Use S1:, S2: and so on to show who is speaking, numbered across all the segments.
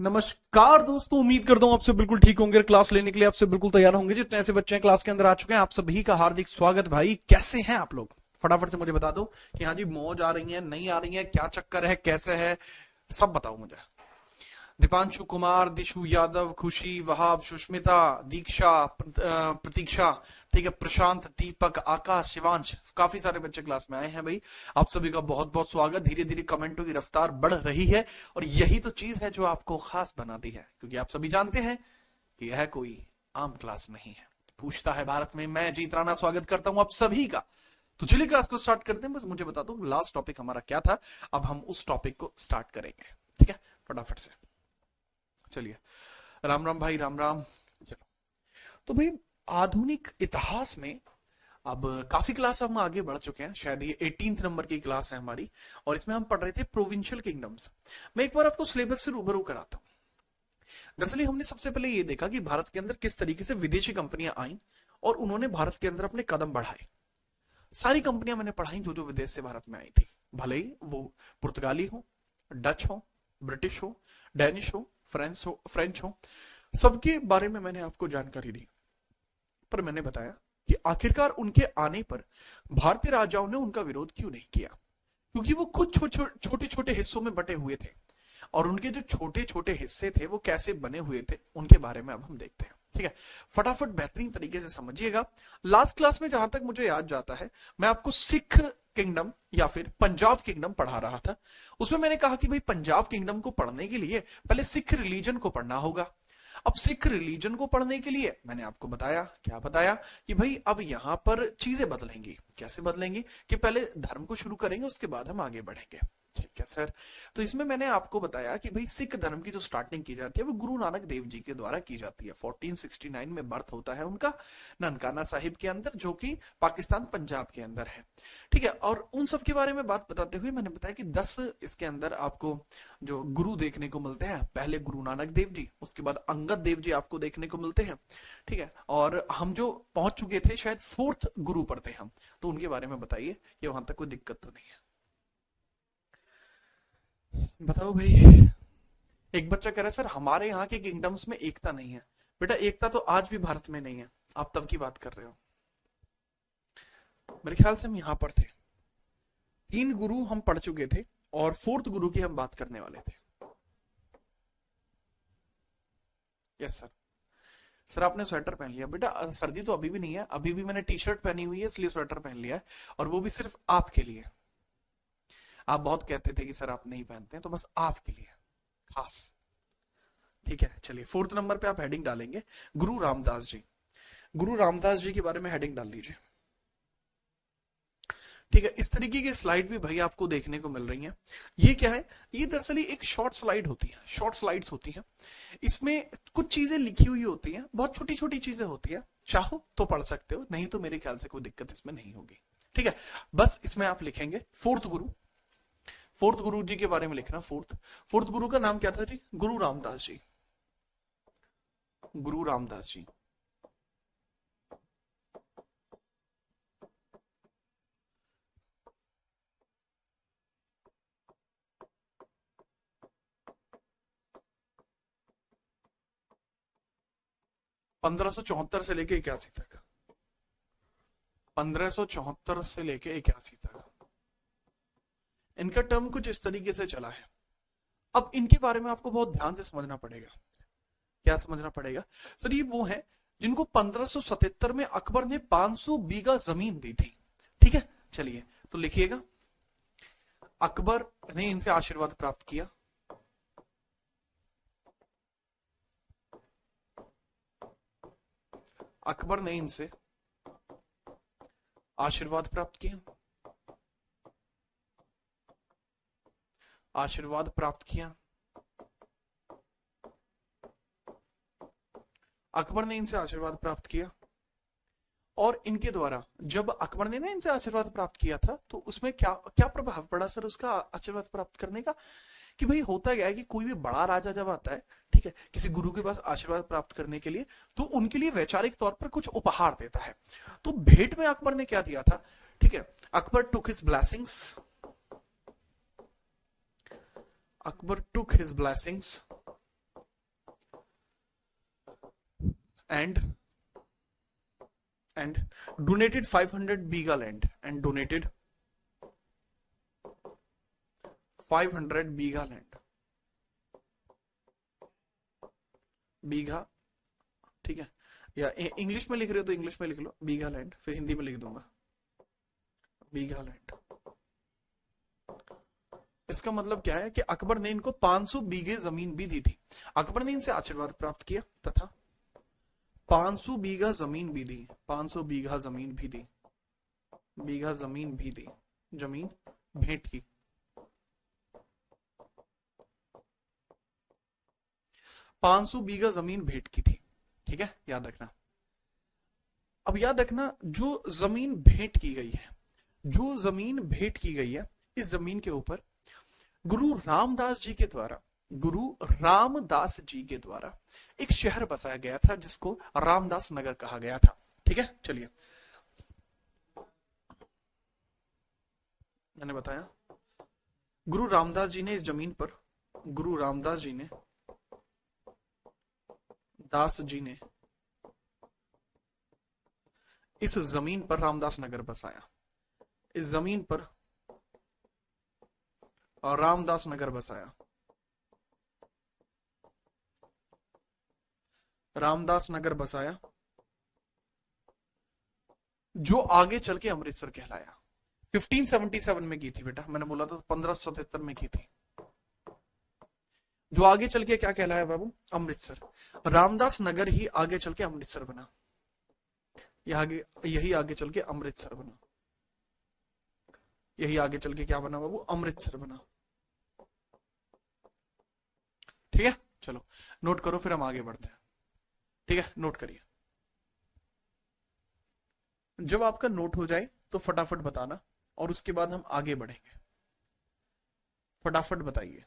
S1: नमस्कार दोस्तों, उम्मीद करता हूं आपसे बिल्कुल ठीक होंगे। क्लास लेने के लिए आपसे बिल्कुल तैयार होंगे। जितने ऐसे बच्चे हैं क्लास के अंदर आ चुके हैं, आप सभी का हार्दिक स्वागत। भाई कैसे हैं आप लोग? फटाफट से मुझे बता दो कि हाँ जी, मौज आ रही है, नहीं आ रही है, क्या चक्कर है, कैसे है, सब बताओ मुझे। दीपांशु कुमार, दिशु यादव, खुशी, वहाब, सुष्मिता, दीक्षा, प्रतीक्षा, ठीक है, प्रशांत, दीपक, आकाश, शिवांश, काफी सारे बच्चे क्लास में आए हैं भाई। आप सभी का बहुत बहुत स्वागत। धीरे धीरे कमेंटों की रफ्तार बढ़ रही है और यही तो चीज है जो आपको खास बनाती है, क्योंकि आप सभी जानते हैं कि यह कोई आम क्लास नहीं है। पूछता है भारत में, मैं जीत राणा स्वागत करता हूं आप सभी का। तो चलिए क्लास को स्टार्ट करते हैं। बस मुझे बता दो लास्ट टॉपिक हमारा क्या था, अब हम उस टॉपिक को स्टार्ट करेंगे। ठीक है, फटाफट से चलिए। राम राम भाई, राम राम। चलो, तो भाई आधुनिक इतिहास में अब काफी क्लास हम आगे बढ़ चुके हैं। शायद ये 18th नंबर की क्लास है हमारी, और इसमें हम पढ़ रहे थे प्रोविंशियल किंगडम्स। मैं एक बार आपको सिलेबस से रूबरू कराता हूँ। दरअसल हमने सबसे पहले ये देखा कि भारत के अंदर किस तरीके से विदेशी कंपनियां आई और उन्होंने भारत के अंदर अपने कदम बढ़ाए। सारी कंपनियां मैंने पढ़ाई जो जो विदेश से भारत में आई थी, भले ही वो पुर्तगाली हो, डच हो, ब्रिटिश हो, डेनिश हो, फ्रेंच हो, सबके बारे में मैंने आपको जानकारी दी। पर मैंने बताया कि आखिरकार उनके आने पर भारतीय राजाओं ने उनका विरोध क्यों नहीं किया, क्योंकि वो खुद छोटे छोटे हिस्सों में बटे हुए थे। और उनके जो छोटे छोटे हिस्से थे वो कैसे बने हुए थे, उनके बारे में अब हम देखते हैं। ठीक है, फटाफट बेहतरीन तरीके से समझिएगा। लास्ट क्लास में जहां तक मुझे याद जाता है, मैं आपको सिख किंगडम या फिर पंजाब किंगडम पढ़ा रहा था। उसमें मैंने कहा कि भाई पंजाब किंगडम को पढ़ने के लिए पहले सिख रिलीजन को पढ़ना होगा। अब सिख रिलीजन को पढ़ने के लिए मैंने आपको बताया, क्या बताया, कि भाई अब यहां पर चीजें बदलेंगी। कैसे बदलेंगी? कि पहले धर्म को शुरू करेंगे, उसके बाद हम आगे बढ़ेंगे। ठीक है सर। तो इसमें मैंने आपको बताया कि भाई सिख धर्म की जो स्टार्टिंग की जाती है वो गुरु नानक देव जी के द्वारा की जाती है। 1469 में बर्थ होता है उनका ननकाना साहिब के अंदर, जो कि पाकिस्तान पंजाब के अंदर है। ठीक है, और उन सब के बारे में बात बताते हुए मैंने बताया कि 10 इसके अंदर आपको जो गुरु देखने को मिलते हैं। पहले गुरु नानक देव जी, उसके बाद अंगद देव जी आपको देखने को मिलते हैं। ठीक है, और हम जो पहुंच चुके थे शायद 4th गुरु पर थे हम, तो उनके बारे में बताइए कि वहां तक कोई दिक्कत तो नहीं है। बताओ भाई। एक बच्चा कह रहा है सर हमारे यहाँ के किंगडम्स में एकता नहीं है। बेटा एकता तो आज भी भारत में नहीं है, आप तब की बात कर रहे हो। मेरे ख्याल से हम यहाँ पर थे, 3 गुरु हम पढ़ चुके थे और 4th गुरु की हम बात करने वाले थे। Yes sir. सर आपने स्वेटर पहन लिया। बेटा सर्दी तो अभी भी नहीं है, अभी भी मैंने टी शर्ट पहनी हुई है, इसलिए स्वेटर पहन लिया है, और वो भी सिर्फ आपके लिए। आप बहुत कहते थे कि सर आप नहीं पहनते हैं, तो बस आपके लिए खास। ठीक है, चलिए 4th नंबर पे आप हेडिंग डालेंगे गुरु रामदास जी। गुरु रामदास जी के बारे में हेडिंग डाल दीजिए। ठीक है, इस तरीके की स्लाइड भी भाई आपको देखने को मिल रही हैं। ये क्या है? ये दरअसल एक शॉर्ट स्लाइड होती है, शॉर्ट स्लाइड्स होती हैं। इसमें कुछ चीजें लिखी हुई होती हैं, बहुत छोटी छोटी चीजें होती हैं। चाहो तो पढ़ सकते हो, नहीं तो मेरे ख्याल से कोई दिक्कत इसमें नहीं होगी। ठीक है, बस इसमें आप लिखेंगे 4th गुरु। 4th गुरु जी के बारे में लिखना। 4th गुरु का नाम क्या था जी? गुरु रामदास जी। गुरु रामदास जी। 1574 से लेके 81 तक। 1574 से लेके 81 तक इनका टर्म कुछ इस तरीके से चला है। अब इनके बारे में आपको बहुत ध्यान से समझना पड़ेगा। क्या समझना पड़ेगा? सर ये वो है जिनको 1577 में अकबर ने 500 बीघा जमीन दी थी। ठीक है, चलिए तो लिखिएगा। अकबर ने इनसे आशीर्वाद प्राप्त किया। अकबर ने इनसे आशीर्वाद प्राप्त किया। आशीर्वाद प्राप्त किया। अकबर ने इनसे आशीर्वाद प्राप्त किया, और इनके द्वारा जब अकबर ने ना इनसे आशीर्वाद प्राप्त किया था, तो उसमें क्या क्या प्रभाव पड़ा सर उसका आशीर्वाद प्राप्त करने का? कि भाई होता क्या है कि कोई भी बड़ा राजा जब आता है, ठीक है, किसी गुरु के पास आशीर्वाद प्राप्त करने के लिए, तो उनके लिए वैचारिक तौर पर कुछ उपहार देता है। तो भेंट में अकबर ने क्या दिया था? ठीक है, Akbar took his blessings. Akbar took his blessings and donated 500 bigha land and donated 500 bigha land, bigha, ठीक है, या इंग्लिश में लिख रहे हो तो इंग्लिश में लिख लो बीघा लैंड, फिर हिंदी में लिख दूंगा बीघा लैंड। इसका मतलब क्या है कि अकबर ने इनको 500 बीघे जमीन भी दी थी। अकबर ने इनसे आशीर्वाद प्राप्त किया तथा 500 बीघा जमीन भी दी, 500 बीघा जमीन भी दी, बीघा जमीन भी दी, जमीन भेंट की। 500 बीघा जमीन भेंट की थी, ठीक है, याद रखना। अब याद रखना, जो जमीन भेंट की गई है, जो जमीन भेंट की गई है, इस जमीन के ऊपर गुरु रामदास जी के द्वारा, गुरु रामदास जी के द्वारा एक शहर बसाया गया था जिसको रामदास नगर कहा गया था, ठीक है। चलिए, मैंने बताया गुरु रामदास जी ने इस जमीन पर, गुरु रामदास जी ने, दास जी ने इस जमीन पर रामदास नगर बसाया, इस जमीन पर और रामदास नगर बसाया, रामदास नगर बसाया, जो आगे चल के अमृतसर कहलाया। 1577 में की थी बेटा, मैंने बोला था 1577 में की थी। जो आगे चल के क्या कहलाया बाबू? अमृतसर। रामदास नगर ही आगे चल के अमृतसर बना, यही आगे चल के अमृतसर बना, यही आगे चल के क्या बना बाबू? अमृतसर बना, ठीक है। चलो नोट करो, फिर हम आगे बढ़ते हैं, ठीक है, नोट करिए। जब आपका नोट हो जाए तो फटाफट बताना और उसके बाद हम आगे बढ़ेंगे। फटाफट बताइए।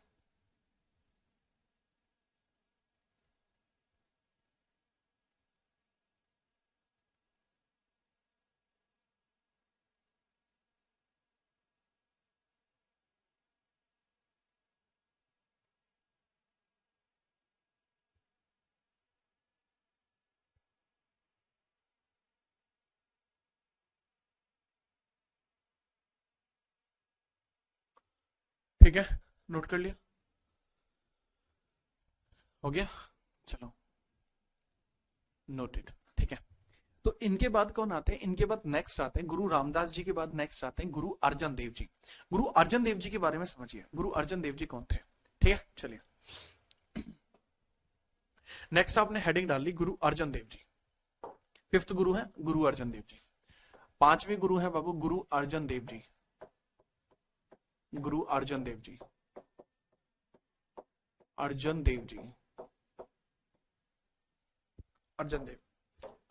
S1: ठीक है, नोट कर लिया, हो गया। चलो नोटेड, ठीक है। तो इनके बाद कौन आते हैं? इनके बाद नेक्स्ट आते हैं गुरु रामदास जी के बाद नेक्स्ट आते हैं गुरु अर्जन देव जी। गुरु अर्जन देव जी के बारे में समझिए, गुरु अर्जन देव जी कौन थे, ठीक है। चलिए नेक्स्ट आपने हेडिंग डाल ली गुरु अर्जन देव जी। फिफ्थ गुरु है गुरु अर्जन देव जी। पांचवें गुरु है बाबू गुरु अर्जन देव जी, गुरु अर्जन देव जी, अर्जन देव जी, अर्जन देव।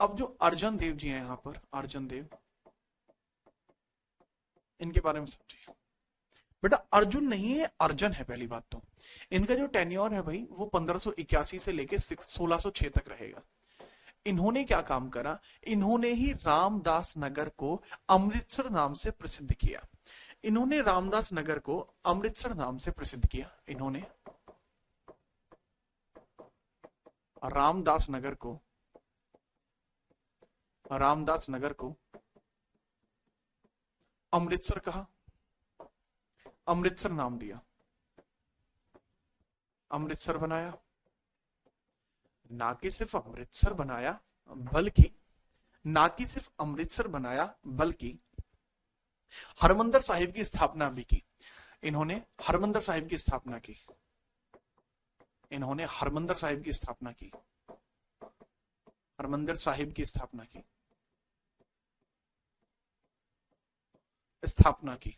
S1: अब जो अर्जन देव जी हैं यहां पर, अर्जन देव, इनके बारे में समझिए बेटा। अर्जुन नहीं है, अर्जन है पहली बात तो। इनका जो टेन्योर है भाई वो 1581 से लेके 1606 तक रहेगा। इन्होंने क्या काम करा? इन्होंने ही रामदास नगर को अमृतसर नाम से प्रसिद्ध किया। इन्होंने रामदास नगर को अमृतसर नाम से प्रसिद्ध किया। इन्होंने रामदास नगर को, रामदास नगर को अमृतसर कहा, अमृतसर नाम दिया, अमृतसर बनाया। ना कि सिर्फ अमृतसर बनाया बल्कि, ना कि सिर्फ अमृतसर बनाया बल्कि हरमंदर साहिब की स्थापना भी की। इन्होंने हरमंदर साहिब की स्थापना की, इन्होंने हरमंदर साहिब की स्थापना की, हरमंदर साहिब की स्थापना की, स्थापना की।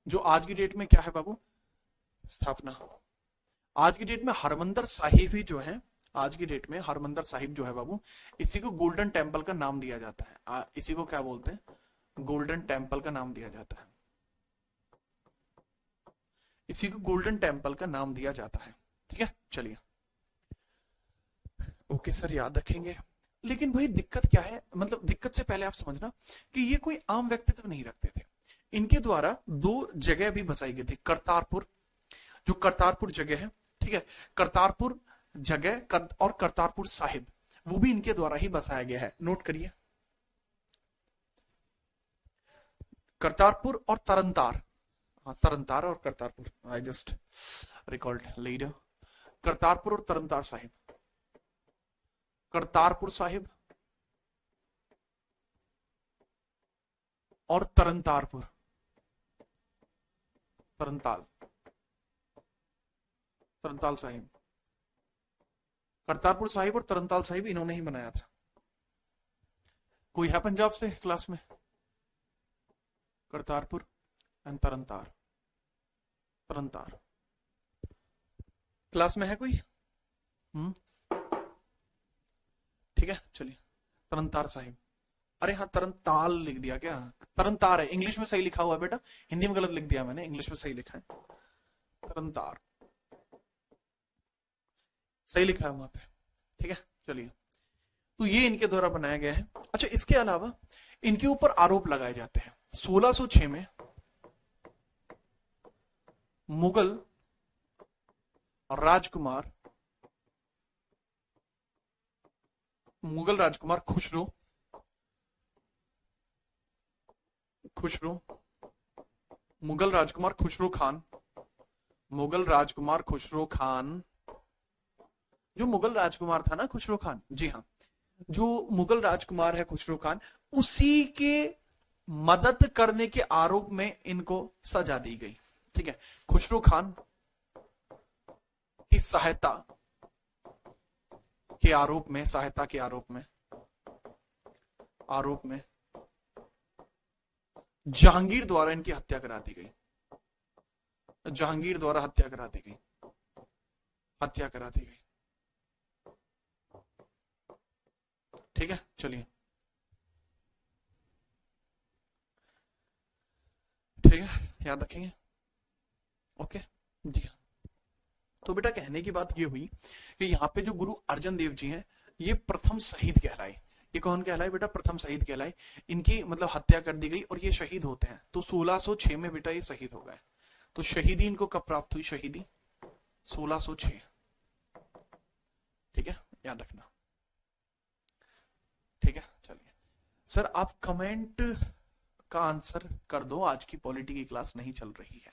S1: जो आज की डेट में क्या है बाबू? स्थापना। आज की डेट में हरमंदर साहिब ही जो है, आज की डेट में हरमंदर साहिब जो है बाबू, इसी को गोल्डन टेम्पल का नाम दिया जाता है। इसी को क्या बोलते हैं? गोल्डन टेम्पल का नाम दिया जाता है, इसी को गोल्डन टेम्पल का नाम दिया जाता है, ठीक है। चलिए ओके सर, याद रखेंगे। लेकिन भाई दिक्कत क्या है, मतलब दिक्कत से पहले आप समझना कि ये कोई आम व्यक्तित्व नहीं रखते थे। इनके द्वारा दो जगह भी बसाई गई थी। करतारपुर, जो करतारपुर जगह है, ठीक है, करतारपुर जगह और करतारपुर साहिब, वो भी इनके द्वारा ही बसाया गया है। नोट करिए, करतारपुर और तरनतार, हाँ तरनतार और Kartarpur, I just recalled later. Kartarpur और तरनतार साहिब, करतारपुर साहिब और तरनतारपुर, तरनताल, तरनताल साहिब, करतारपुर साहिब और तरनताल साहिब इन्होंने ही बनाया था। कोई है पंजाब से क्लास में? करतारपुर एंड तरनतार, तरनतार क्लास में है कोई? ठीक है चलिए, तरनतार साहिब, अरे हाँ तरनताल लिख दिया क्या? तरनतार है, इंग्लिश में सही लिखा हुआ है बेटा, हिंदी में गलत लिख दिया मैंने, इंग्लिश में सही लिखा है, तरनतार सही लिखा है वहां पे। ठीक है चलिए, तो ये इनके द्वारा बनाया गया है। अच्छा, इसके अलावा इनके ऊपर आरोप लगाए जाते हैं। 1606 में मुगल राजकुमार खुसरो मुगल राजकुमार खुसरो खान, जो मुगल राजकुमार था ना खुसरो खान, जी हाँ, जो मुगल राजकुमार है खुसरो खान, उसी के मदद करने के आरोप में इनको सजा दी गई। ठीक है, खुसरो खान की सहायता के आरोप में जहांगीर द्वारा इनकी हत्या करा दी गई, हत्या करा दी गई। ठीक है चलिए, ठीक है याद रखेंगे, ओके जी हाँ। तो बेटा कहने की बात ये हुई कि यहाँ पे जो गुरु अर्जन देव जी हैं, ये प्रथम शहीद कहलाए। ये कौन कहलाए बेटा? प्रथम शहीद कहलाए। इनकी मतलब हत्या कर दी गई और ये शहीद होते हैं। तो 1606 में बेटा ये शहीद हो गए। तो शहीदी इनको कब प्राप्त हुई? शहीदी 1606। ठीक है, याद रखना। ठीक है चलिए सर, आप कमेंट का आंसर कर दो। आज की पॉलिटी की क्लास नहीं चल रही है,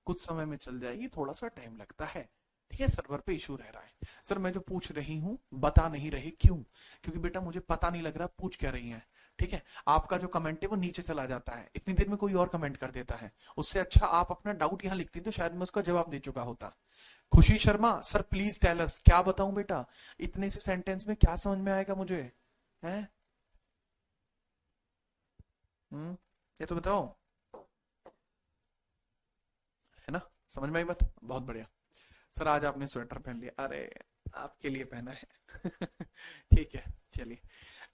S1: कुछ समय में चल जाएगी, थोड़ा सा टाइम लगता है। ठीक है, सर्वर पे इशू रह रहा है। सर मैं जो पूछ रही हूँ बता नहीं रही, क्यों? क्योंकि बेटा मुझे पता नहीं लग रहा पूछ क्या रही है। ठीक है, आपका जो कमेंट है वो नीचे चला जाता है, इतनी देर में कोई और कमेंट कर देता है। उससे अच्छा आप अपना डाउट यहाँ लिखती तो शायद मैं उसका जवाब दे चुका होता। Khushi Sharma, sir please tell us, क्या बताऊं बेटा? इतने से सेंटेंस में क्या समझ में आएगा मुझे? है ये तो बताओ, है ना? समझ में आई बात? बहुत बढ़िया। सर आज आपने स्वेटर पहन लिया, अरे आपके लिए पहना है। ठीक है चलिए,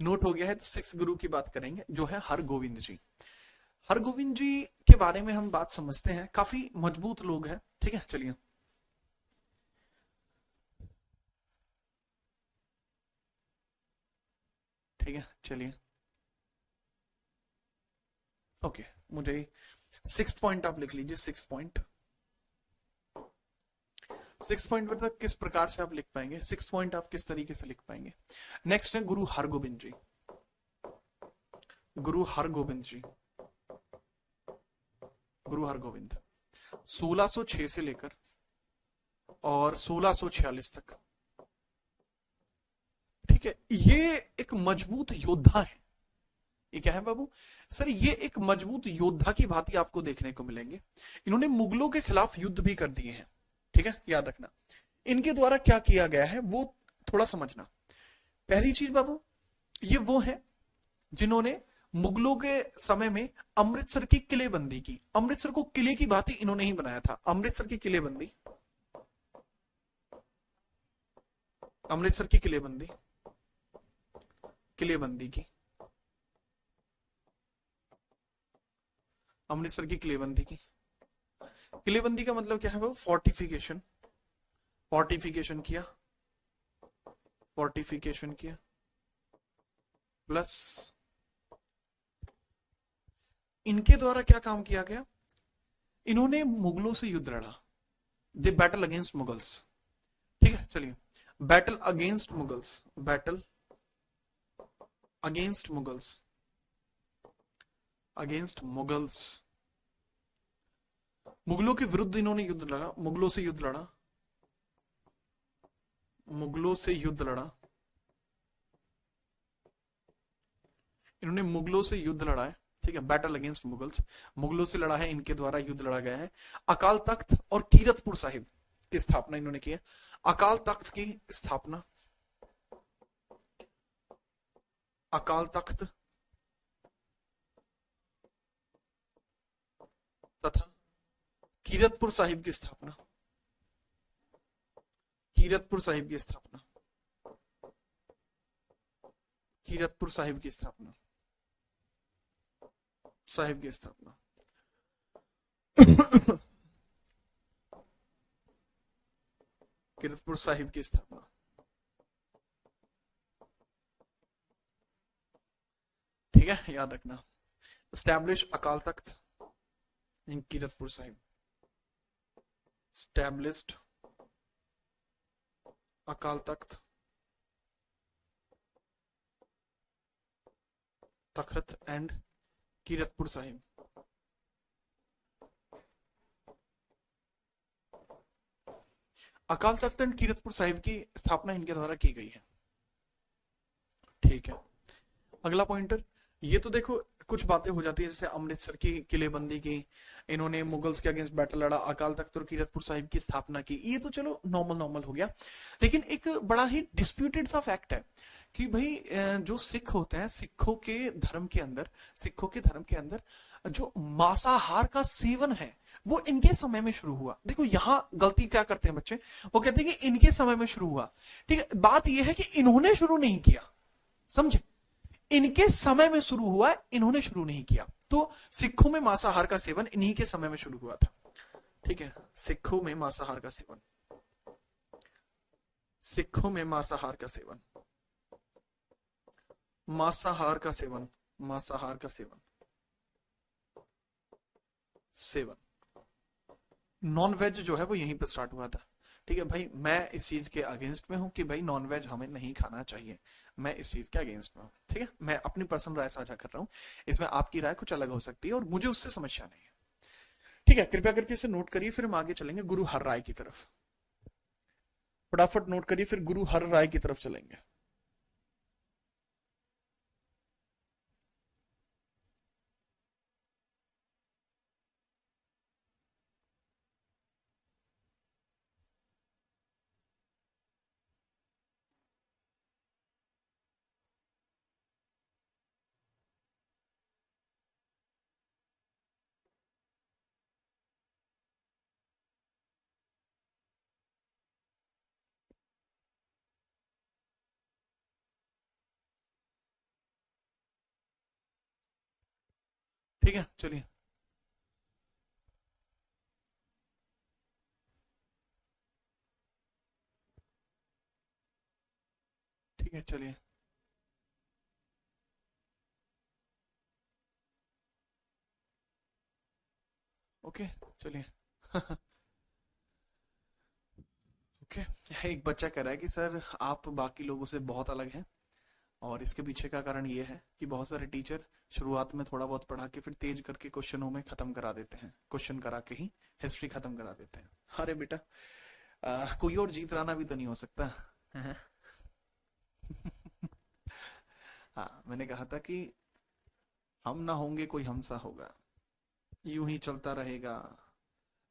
S1: नोट हो गया है। तो 6 गुरु की बात करेंगे, जो है हरगोविंद जी। हरगोविंद जी के बारे में हम बात समझते हैं, काफी मजबूत लोग हैं। ठीक है चलिए, ठीक है चलिए, ओके मुझे 6 पॉइंट आप लिख लीजिए। 6 पॉइंट पर तक किस प्रकार से आप लिख पाएंगे? 6 पॉइंट आप किस तरीके से लिख पाएंगे? नेक्स्ट है गुरु हरगोविंद जी। गुरु हरगोविंद 1606 से लेकर और 1646 तक। ठीक है, ये एक मजबूत योद्धा है। ये क्या है बाबू? सर ये एक मजबूत योद्धा की भांति आपको देखने को मिलेंगे। इन्होंने मुगलों के खिलाफ युद्ध भी कर दिए हैं। ठीक है, याद रखना। इनके द्वारा क्या किया गया है वो थोड़ा समझना। पहली चीज बाबू, ये वो है जिन्होंने मुगलों के समय में अमृतसर की किलेबंदी की। अमृतसर को किले की भांति इन्होंने ही बनाया था। अमृतसर की किलेबंदी, अमृतसर की किलेबंदी की, अमृतसर की किलेबंदी की। किलेबंदी का मतलब क्या है वो? फोर्टिफिकेशन। फोर्टिफिकेशन किया प्लस इनके द्वारा क्या काम किया गया? इन्होंने मुगलों से युद्ध लड़ा। दे बैटल अगेंस्ट मुगल्स। ठीक है चलिए, battle against Mughals, battle against Mughals, against Mughals, मुगलों के विरुद्ध इन्होंने युद्ध लड़ा, मुगलों से युद्ध लड़ा, मुगलों से युद्ध लड़ा, इन्होंने मुगलों से युद्ध लड़ा है, ठीक है, बैटल अगेंस्ट मुगल्स, मुगलों से लड़ा है, इनके द्वारा युद्ध लड़ा गया है। अकाल तख्त और कीरतपुर साहिब की स्थापना इन्होंने की है। अकाल तख्त की स्थापना, अकाल तख्त तथा कीरतपुर साहिब की स्थापना, कीरतपुर साहिब की स्थापना, कीरतपुर साहिब की स्थापना, साहिब की स्थापना कीरतपुर साहिब की स्थापना, ठीक है, याद रखना। स्टैब्लिश अकाल तख्त इन कीरतपुर साहिब, स्टैब्लिश्ड अकाल तख्त, तखत एंड कीरतपुर साहिब। अकाल तख्त एंड कीरतपुर साहिब की स्थापना इनके द्वारा की गई है, ठीक है। अगला पॉइंटर, ये तो देखो कुछ बातें हो जाती है, जैसे अमृतसर की किलेबंदी की, इन्होंने मुगल्स के अगेंस्ट बैटल लड़ा, अकाल तख्त और कीरतपुर साहिब की स्थापना की, ये तो चलो नॉर्मल नॉर्मल हो गया। लेकिन एक बड़ा ही डिस्प्यूटेड सा फैक्ट है कि भाई जो सिख होते हैं, सिखों के धर्म के अंदर, सिखों के धर्म के अंदर जो मांसाहार का सेवन है वो इनके समय में शुरू हुआ। देखो यहां गलती क्या करते हैं बच्चे, वो कहते हैं कि इनके समय में शुरू हुआ, ठीक है। बात यह है कि इन्होंने शुरू नहीं किया, समझे, इनके समय में शुरू हुआ, इन्होंने शुरू नहीं किया। तो सिखों में मांसाहार का सेवन इन्हीं के समय में शुरू हुआ था, ठीक है। सिखों में मांसाहार का सेवन, सिखों में मांसाहार का सेवन, मांसाहार का सेवन, मांसाहार का सेवन, सेवन, नॉन वेज जो है वो यहीं पे स्टार्ट हुआ था, ठीक है भाई। मैं इस चीज के अगेंस्ट में हूं कि भाई नॉन वेज हमें नहीं खाना चाहिए, मैं इस चीज के अगेंस्ट में हूं, ठीक है। मैं अपनी पर्सनल राय साझा कर रहा हूं, इसमें आपकी राय कुछ अलग हो सकती है और मुझे उससे समस्या नहीं है, ठीक है। कृपया करके इसे नोट करिए, फिर हम आगे चलेंगे गुरु हर राय की तरफ। फटाफट नोट करिए, फिर गुरु हर राय की तरफ चलेंगे। ठीक है, चलिए, ठीक है, चलिए, ओके, चलिए। ओके, एक बच्चा कह रहा है कि सर आप बाकी लोगों से बहुत अलग हैं, और इसके पीछे का कारण ये है कि बहुत सारे टीचर शुरुआत में थोड़ा बहुत पढ़ा के फिर तेज करके क्वेश्चनों में खत्म करा देते हैं, क्वेश्चन करा के ही हिस्ट्री खत्म करा देते हैं। अरे बेटा, कोई और जीत लाना भी तो नहीं हो सकता। हाँ, मैंने कहा था कि हम ना होंगे कोई हमसा होगा, यूं ही चलता रहेगा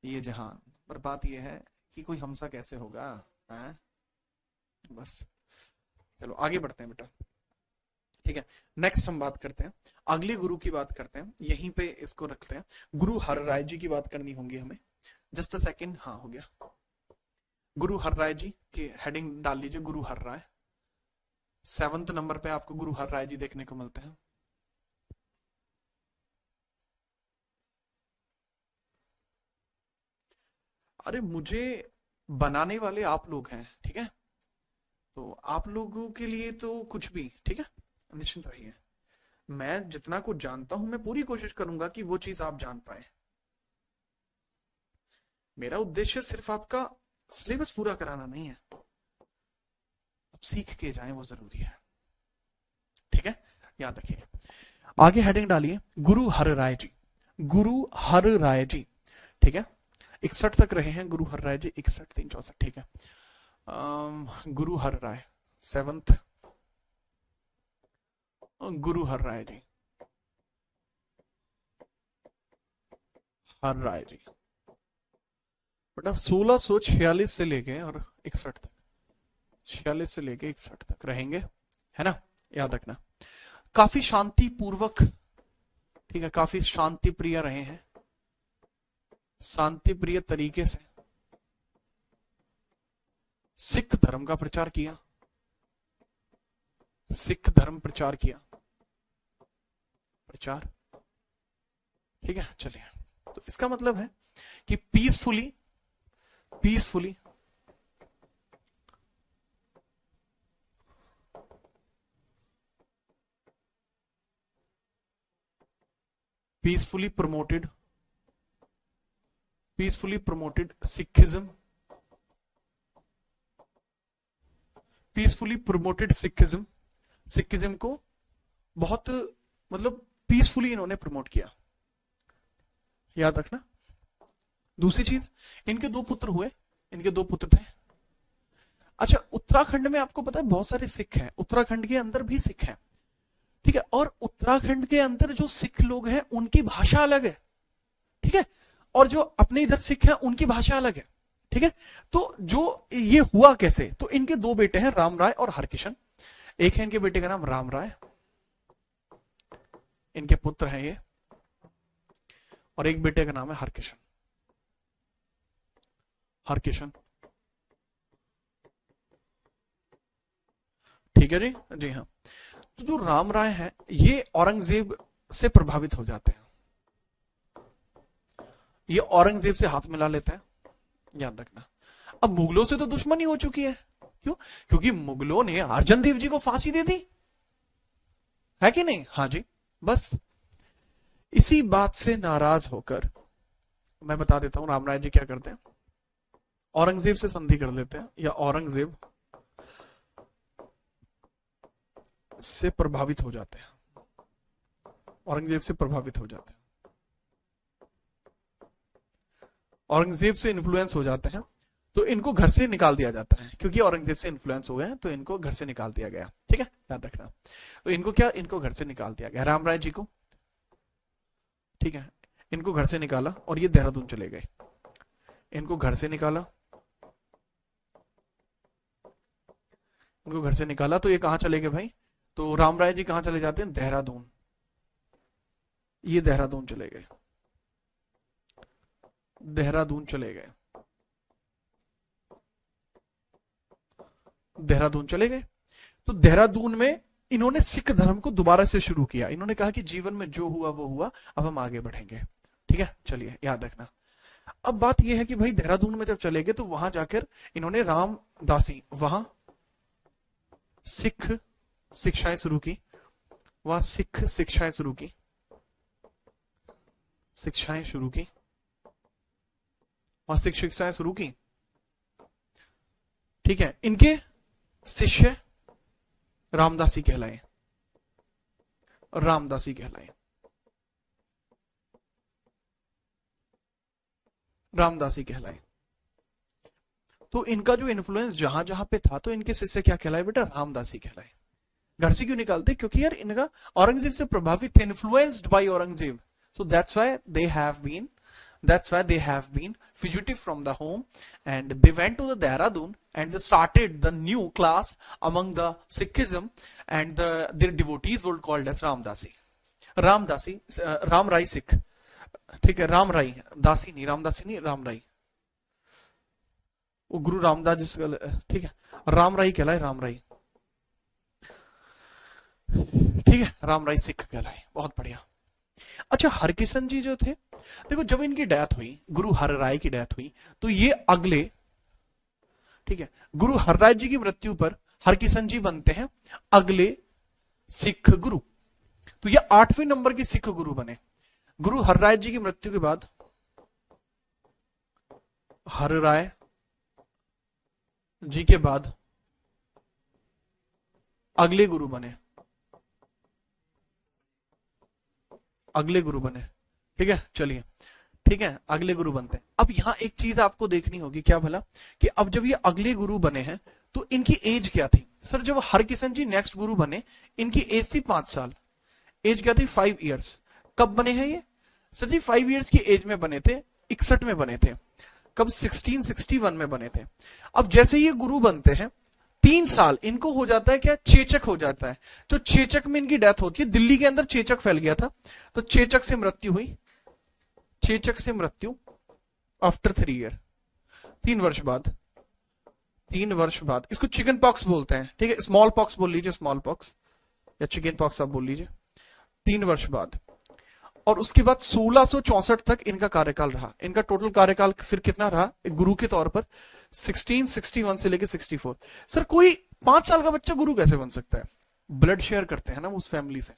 S1: ये जहान, पर बात ये है कि कोई हमसा कैसे होगा, है? बस, चलो आगे बढ़ते हैं बेटा, ठीक है। नेक्स्ट हम बात करते हैं, अगले गुरु की बात करते हैं, यहीं पे इसको रखते हैं। गुरु हर राय जी की बात करनी होगी हमें, जस्ट अ सेकेंड, हाँ हो गया। गुरु हर राय जी की हेडिंग डाल लीजिए, गुरु हर राय। 7th नंबर पे आपको गुरु हर राय जी देखने को मिलते हैं। अरे मुझे बनाने वाले आप लोग हैं, ठीक है, तो आप लोगों के लिए तो कुछ भी, ठीक है, निश्चिंत रहिए। मैं जितना कुछ जानता हूं मैं पूरी कोशिश करूंगा कि वो चीज आप जान पाए। मेरा उद्देश्य सिर्फ आपका सिलेबस पूरा कराना नहीं है, अब सीख के जाएं वो जरूरी है, ठीक है। याद रखिए। आगे हेडिंग डालिए गुरु हर राय जी, गुरु हर राय जी, ठीक है। 61 तक रहे हैं गुरु हर राय जी, 61 3 64, ठीक है। गुरु हर राय 7th, गुरु हर राय जी, हर राय जी बेटा 1646 से लेके और 61 तक, 46 से लेके 61 तक रहेंगे, है ना, याद रखना। काफी शांति पूर्वक, ठीक है, काफी शांति प्रिय रहे हैं, शांति प्रिय तरीके से सिख धर्म का प्रचार किया, सिख धर्म प्रचार किया, प्रचार, ठीक है। चलिए, तो इसका मतलब है कि peacefully, peacefully peacefully promoted, peacefully promoted Sikhism, peacefully promoted Sikhism, Sikhism को बहुत मतलब पीसफुली इन्होंने प्रमोट किया, याद रखना। दूसरी चीज, इनके 2 पुत्र हुए, इनके 2 पुत्र थे। अच्छा, उत्तराखंड में आपको पता है बहुत सारे सिख हैं, उत्तराखंड के अंदर भी सिख हैं, ठीक है, और उत्तराखंड के अंदर जो सिख लोग हैं उनकी भाषा अलग है, ठीक है, और जो अपने इधर सिख हैं उनकी भाषा अलग है, ठीक है। तो जो ये हुआ कैसे, तो इनके 2 बेटे हैं राम राय और हरकिशन, एक है इनके बेटे का नाम राम राय, इनके पुत्र हैं ये, और एक बेटे का नाम है हरकिशन, हरकिशन, ठीक है जी, जी हाँ। तो जो राम राय है ये औरंगजेब से प्रभावित हो जाते हैं, ये औरंगजेब से हाथ मिला लेते हैं, याद रखना। अब मुगलों से तो दुश्मनी हो चुकी है, क्यों, क्योंकि मुगलों ने अर्जन देव जी को फांसी दे दी, है कि नहीं, हाँ जी। बस इसी बात से नाराज होकर मैं बता देता हूं राम राय जी क्या करते हैं, औरंगजेब से संधि कर लेते हैं, या औरंगजेब से प्रभावित हो जाते हैं, औरंगजेब से प्रभावित हो जाते हैं, औरंगजेब से इन्फ्लुएंस हो जाते हैं, तो इनको घर से निकाल दिया जाता है, क्योंकि औरंगजेब से इन्फ्लुएंस हो गए हैं तो इनको घर से निकाल दिया गया, ठीक है, याद रखना। तो इनको क्या, इनको घर से निकाल दिया गया, राम राय जी को, ठीक है, इनको घर से निकाला और ये देहरादून चले गए, इनको घर से निकाला, इनको घर से निकाला, तो ये कहां चले गए भाई, तो राम राय जी कहां चले जाते हैं, देहरादून, ये देहरादून चले गए, देहरादून चले गए, देहरादून चले गए। तो देहरादून में इन्होंने सिख धर्म को दोबारा से शुरू किया, इन्होंने कहा कि जीवन में जो हुआ वो हुआ, अब हम आगे बढ़ेंगे, ठीक है। चलिए, याद रखना। अब बात यह है कि भाई देहरादून में जब चले गए तो वहां जाकर इन्होंने रामदासी, वहां सिख शिक्षाएं शुरू की, वहां सिख शिक्षाएं शुरू की, शिक्षाएं शुरू की, वहां सिख शिक्षाएं शुरू की, ठीक है। इनके शिष्य रामदासी कहलाए, रामदासी कहलाए, रामदासी कहलाए। तो इनका जो इन्फ्लुएंस जहां जहां पे था, तो इनके शिष्य क्या कहलाए बेटा, रामदासी कहलाए। घर से क्यों निकालते, क्योंकि यार इनका औरंगजेब से प्रभावित थे, influenced by Aurangzeb, so that's why they have been fugitive from the home, and they went to the Dehradun and they started the new class among the Sikhism, and their devotees were called as Ramdasi, Ramdasi, Ram Rai Sikh, ठीक है, राम राय, दासी नहीं, रामदासी नहीं, राम राय, वो गुरु रामदास जी, ठीक है, राम राय कहलाए, राम राय, ठीक है, राम राय सिख कहलाए, बहुत बढ़िया। अच्छा, हरकिशन जी जो थे, देखो जब इनकी डेथ हुई, गुरु हर राय की डेथ हुई, तो ये अगले, ठीक है, गुरु हर राय जी की मृत्यु पर हरकिशन जी बनते हैं अगले सिख गुरु, तो ये 8वें नंबर के सिख गुरु बने। गुरु हर राय जी की मृत्यु के बाद हर राय जी के बाद अगले गुरु बने, अगले गुरु बने। ठीक है, चलिए, ठीक है, अगले गुरु बनते हैं। अब यहां एक चीज आपको देखनी होगी, क्या भला, कि अब जब ये अगले गुरु बने हैं तो इनकी एज क्या थी। सर जब हरकिशन जी नेक्स्ट गुरु बने, इनकी एज थी 5 साल। एज क्या थी, 5 इयर्स। कब बने हैं ये, सर जी 5 इयर्स की एज में बने थे, 61 में बने थे। कब, 1661 में बने थे। अब जैसे ये गुरु बनते हैं, 3 साल इनको हो जाता है क्या, चेचक हो जाता है। तो चेचक में इनकी डेथ होती है। दिल्ली के अंदर चेचक फैल गया था, तो चेचक से मृत्यु हुई। चेचक से मृत्यु आफ्टर 3 ईयर, 3 वर्ष बाद। 3 वर्ष बाद इसको चिकन पॉक्स बोलते हैं। ठीक है, स्मॉल पॉक्स बोल लीजिए, स्मॉल पॉक्स या चिकन पॉक्स आप बोल लीजिए। 3 वर्ष बाद, और उसके बाद 1664 तक इनका कार्यकाल रहा। इनका टोटल कार्यकाल फिर कितना रहा एक गुरु के तौर पर, 1661 से लेके 64। सर कोई 5 साल का बच्चा गुरु कैसे बन सकता है, ब्लड शेयर करते हैं ना उस फैमिली से,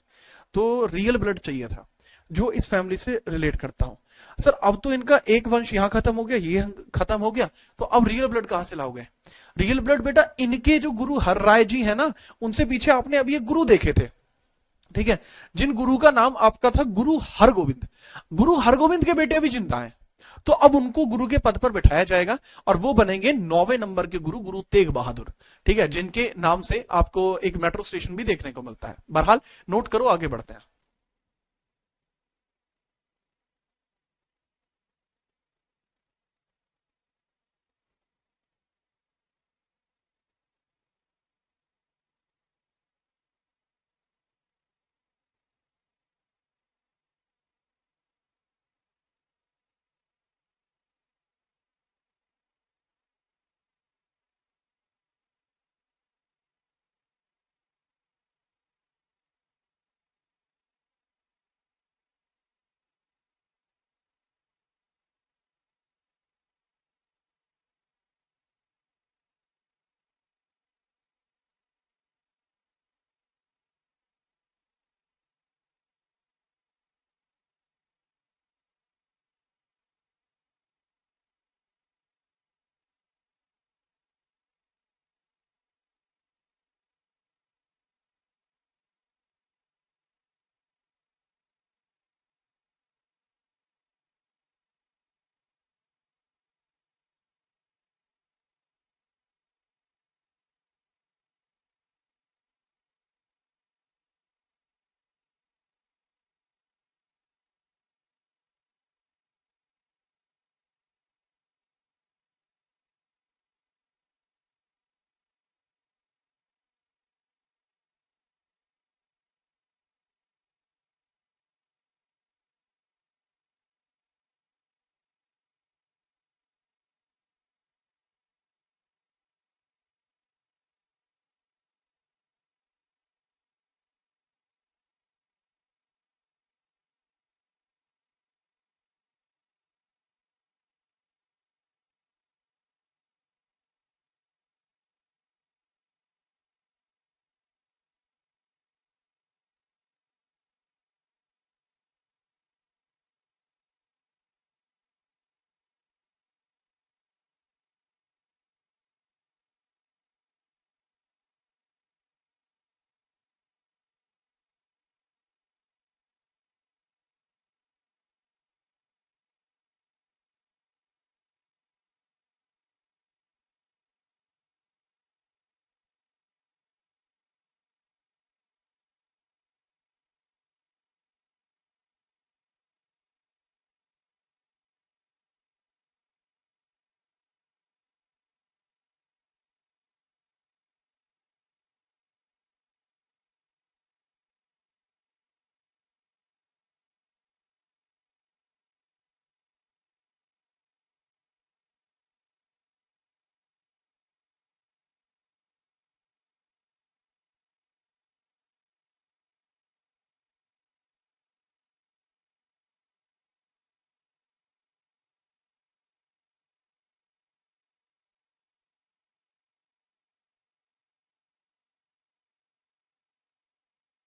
S1: तो रियल ब्लड चाहिए था जो इस फैमिली से रिलेट करता हूं। सर अब तो इनका एक वंश यहां खत्म हो गया, ये खत्म हो गया, तो अब रियल ब्लड कहां से लाओगे। रियल ब्लड बेटा इनके जो गुरु हर राय जी है ना, उनसे पीछे आपने अभी एक गुरु देखे थे। ठीक है, जिन गुरु का नाम आपका था गुरु हरगोविंद। गुरु हरगोविंद के बेटे अभी जिंदा हैं, तो अब उनको गुरु के पद पर बिठाया जाएगा और वो बनेंगे 9वें नंबर के गुरु, गुरु तेग बहादुर। ठीक है, जिनके नाम से आपको एक मेट्रो स्टेशन भी देखने को मिलता है। बहरहाल नोट करो, आगे बढ़ते हैं।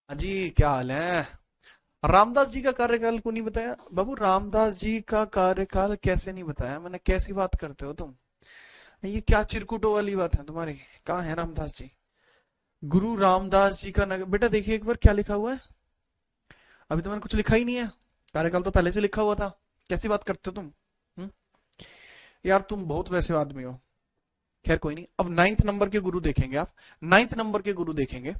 S1: हाँ जी, क्या हाल है। रामदास जी का कार्यकाल को नहीं बताया बाबू, रामदास जी का कार्यकाल कैसे नहीं बताया मैंने, कैसी बात करते हो तुम, ये क्या चिरकुटो वाली बात है तुम्हारी। कहाँ है रामदास जी, गुरु रामदास जी का नगर, बेटा देखिए एक बार क्या लिखा हुआ है। अभी तो मैंने कुछ लिखा ही नहीं है, कार्यकाल तो पहले से लिखा हुआ था। कैसी बात करते हो तुम? हम्म? यार तुम बहुत वैसे आदमी हो। खैर कोई नहीं, अब 9th नंबर के गुरु देखेंगे आप। 9th नंबर के गुरु देखेंगे,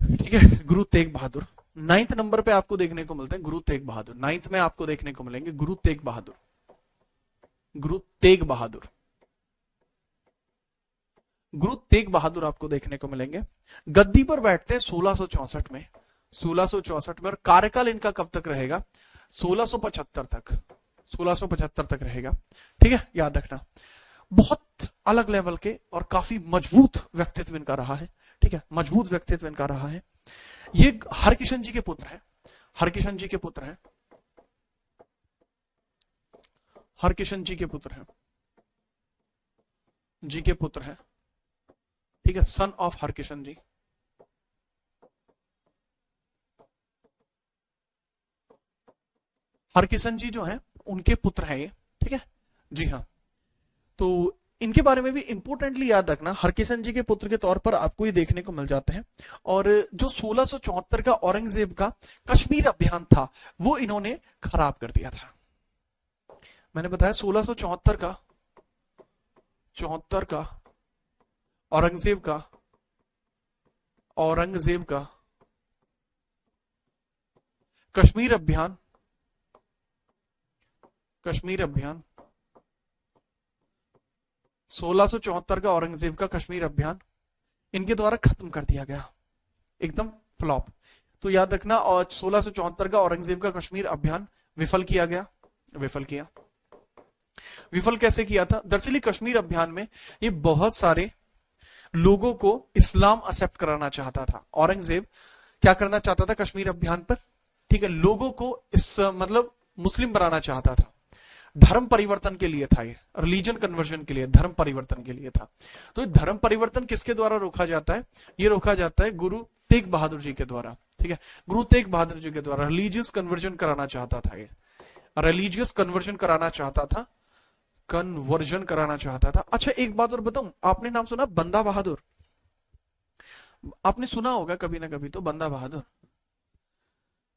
S1: ठीक है, गुरु तेग बहादुर। 9th नंबर पे आपको देखने को मिलते हैं गुरु तेग बहादुर। 9th में आपको देखने को मिलेंगे गुरु तेग बहादुर। गुरु तेग बहादुर, गुरु तेग बहादुर आपको देखने को मिलेंगे। गद्दी पर बैठते हैं 1664 में, 1664 में, और कार्यकाल इनका कब तक रहेगा? 1675 तक, 1675 तक रहेगा। ठीक है, याद रखना। बहुत अलग लेवल के और काफी मजबूत व्यक्तित्व इनका रहा है। ठीक है, मजबूत व्यक्तित्व इनका रहा है। ये हरकिशन जी के पुत्र है, हरकिशन जी के पुत्र है, हरकिशन जी के पुत्र है, जी के पुत्र है। ठीक है, सन ऑफ हरकिशन जी। हरकिशन जी जो है उनके पुत्र हैं ये। ठीक है, जी हाँ। तो इनके बारे में भी इंपोर्टेंटली याद रखना, हरकिशन जी के पुत्र के तौर पर आपको ये देखने को मिल जाते हैं। और जो 1674 का औरंगजेब का कश्मीर अभियान था वो इन्होंने खराब कर दिया था। मैंने बताया 1674 का, 74 का औरंगजेब का, औरंगजेब का कश्मीर अभियान, कश्मीर अभियान, 1674 का औरंगजेब का कश्मीर अभियान इनके द्वारा खत्म कर दिया गया, एकदम फ्लॉप। तो याद रखना, और 1674 का औरंगजेब का कश्मीर अभियान विफल किया गया, विफल किया। विफल कैसे किया था? दरअसल कश्मीर अभियान में ये बहुत सारे लोगों को इस्लाम एक्सेप्ट कराना चाहता था। औरंगजेब क्या करना चाहता था कश्मीर अभियान पर? ठीक है, लोगों को इस मतलब मुस्लिम बनाना चाहता था, धर्म परिवर्तन के लिए था ये, रिलीजन कन्वर्जन के लिए, धर्म परिवर्तन के लिए था। तो धर्म परिवर्तन किसके द्वारा रोका जाता है? ये रोका जाता है गुरु तेग बहादुर जी के द्वारा। ठीक है, गुरु तेग बहादुर जी के द्वारा रिलीजियस कन्वर्जन कराना चाहता था ये, रिलीजियस कन्वर्जन कराना चाहता था, कन्वर्जन कराना चाहता था। अच्छा एक बात और बताऊं, आपने नाम सुना बंदा बहादुर? आपने सुना होगा कभी ना कभी तो बंदा बहादुर।